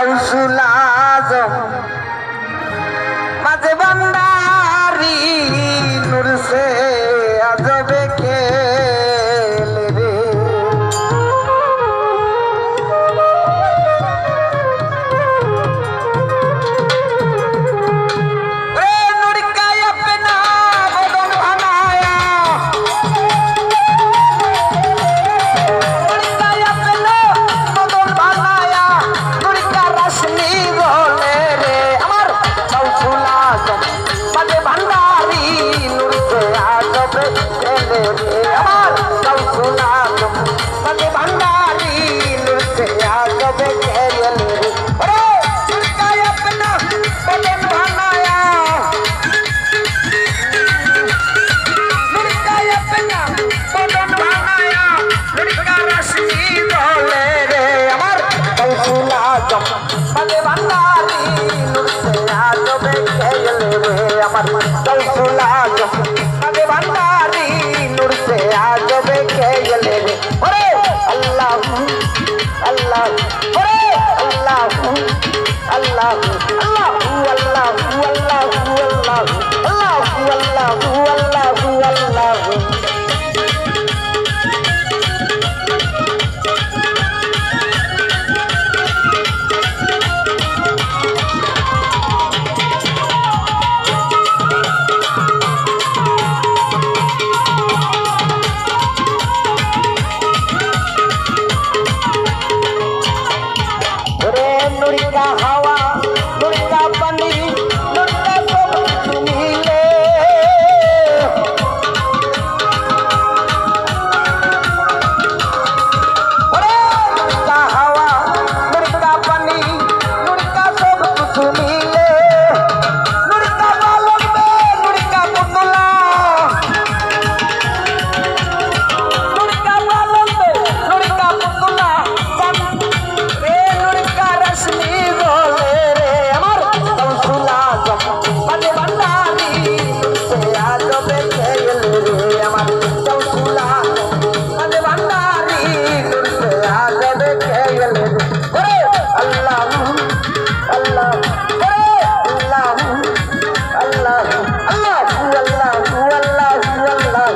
गौसुल आजम माजे बंदारी नूर से अजब खेल रे नूर का अपना बदन बनाया नूर का अपना बदन बनाया नूर का रश्मि बोले रे अमर गौसुल आजम माजे भंडारी नूर से अजब खेल रे अमर गौसुल आजम माजे भंडारी नूर से अजब खेल रे अरे नूर का अपना बदन बनाया नूर का अपना बदन बनाया नूर का रश्मि बोले रे अमर गौसुल आजम माजे भंडारी नूर से अजब खेल रे अमर गौसुल आजम माजे भंडारी नूर से अजब खेल रे अरे अल्लाह अल्लाह अरे अल्लाह अल्लाह अल्लाह अल्लाह अल्लाह अल्लाह अल्लाह अल्लाह नूर का हवा नूर का पानी नूर का सब कुछ मिले नूर का हवा नूर का पानी नूर का सब कुछ मिले नूर का बालक में नूर का पुतला नूर का बालक में नूर का पुतला नूर का रश्मि बोले रे अमर गौसुल आजम माजे भंडारी नूर से अजब खेल रे अमर गौसुल आजम माजे भंडारी नूर से अजब खेल रे अरे अल्लाह अल्लाह अरे अल्लाह अल्लाह अल्लाह अल्लाह अल्लाह अल्लाह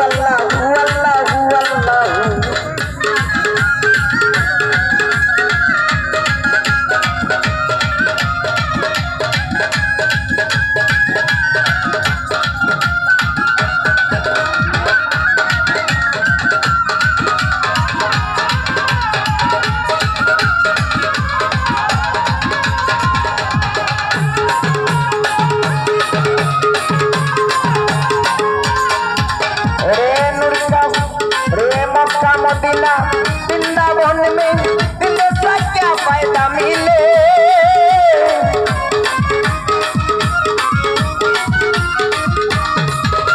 अल्लाह अल्लाह मक्का मदीना वृंदावन में दिल से क्या फायदा मिले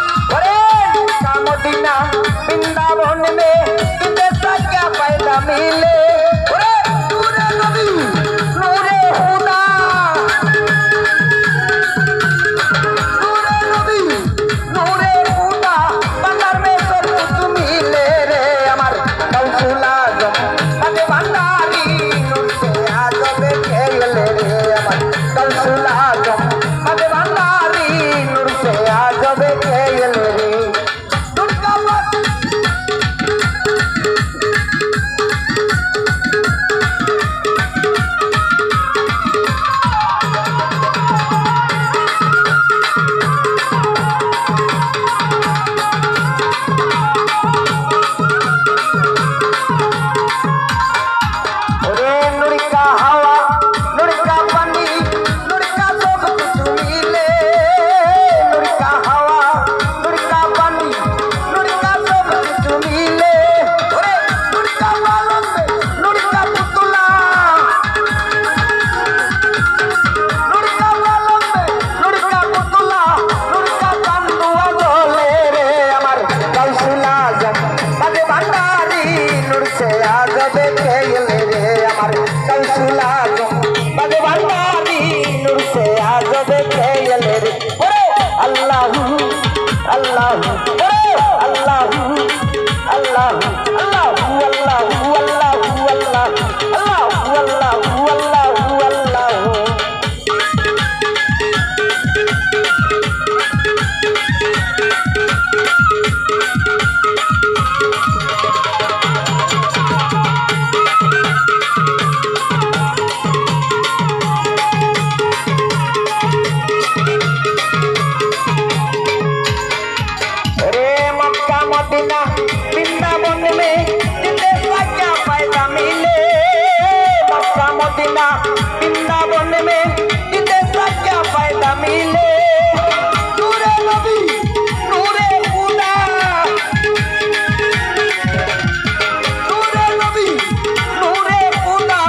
मक्का मदीना वृंदावन में दिल से क्या फायदा मिले नूरे नबी नूरे खुदा नूरे नबी नूरे खुदा बंदर में सब कुछ मिले रे अमर गौसुल आजम माजे भंडारी नूर से अजब खेल रे अमर गौसुल आजम माजे भंडारी नूर से अजब खेल रे दुर्गा नूर का हवा नूर का पानी नूर का सब कुछ मिले नूर का हवा नूर का पानी नूर का सब कुछ मिले नूर का बालक में नूर का पुतला नूर का बालक में नूर का पुतला नूर का कंदुआ बोले रे अमर गौसुल आजम माजे भंडारी नूर से अजब खेल रे अमर गौसुल आजम माजे भंडारी नूर से अजब खेल रे अल्लाह अल्लाह अल्लाह अल्लाह अल्लाह अल्लाह अल्लाह अल्लाह अल्लाह अल्लाह बिना वृंदावन में विदेश का क्या फायदा मिले नूरे नबी नूरे खुदा नूरे नबी नूरे खुदा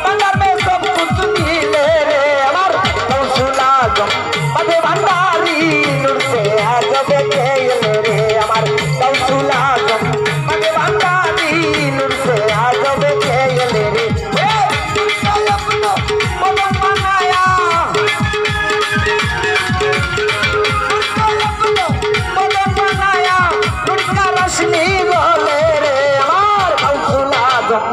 बाजार में सब कुछ मिले रे अमर गौसुल आजम मधे भंडारी नूर से आजब के रे अमर गौसुल आजम मधे भंडारी नूर से आजब के रे रोशनी बोले रे अमर गौसुल आजम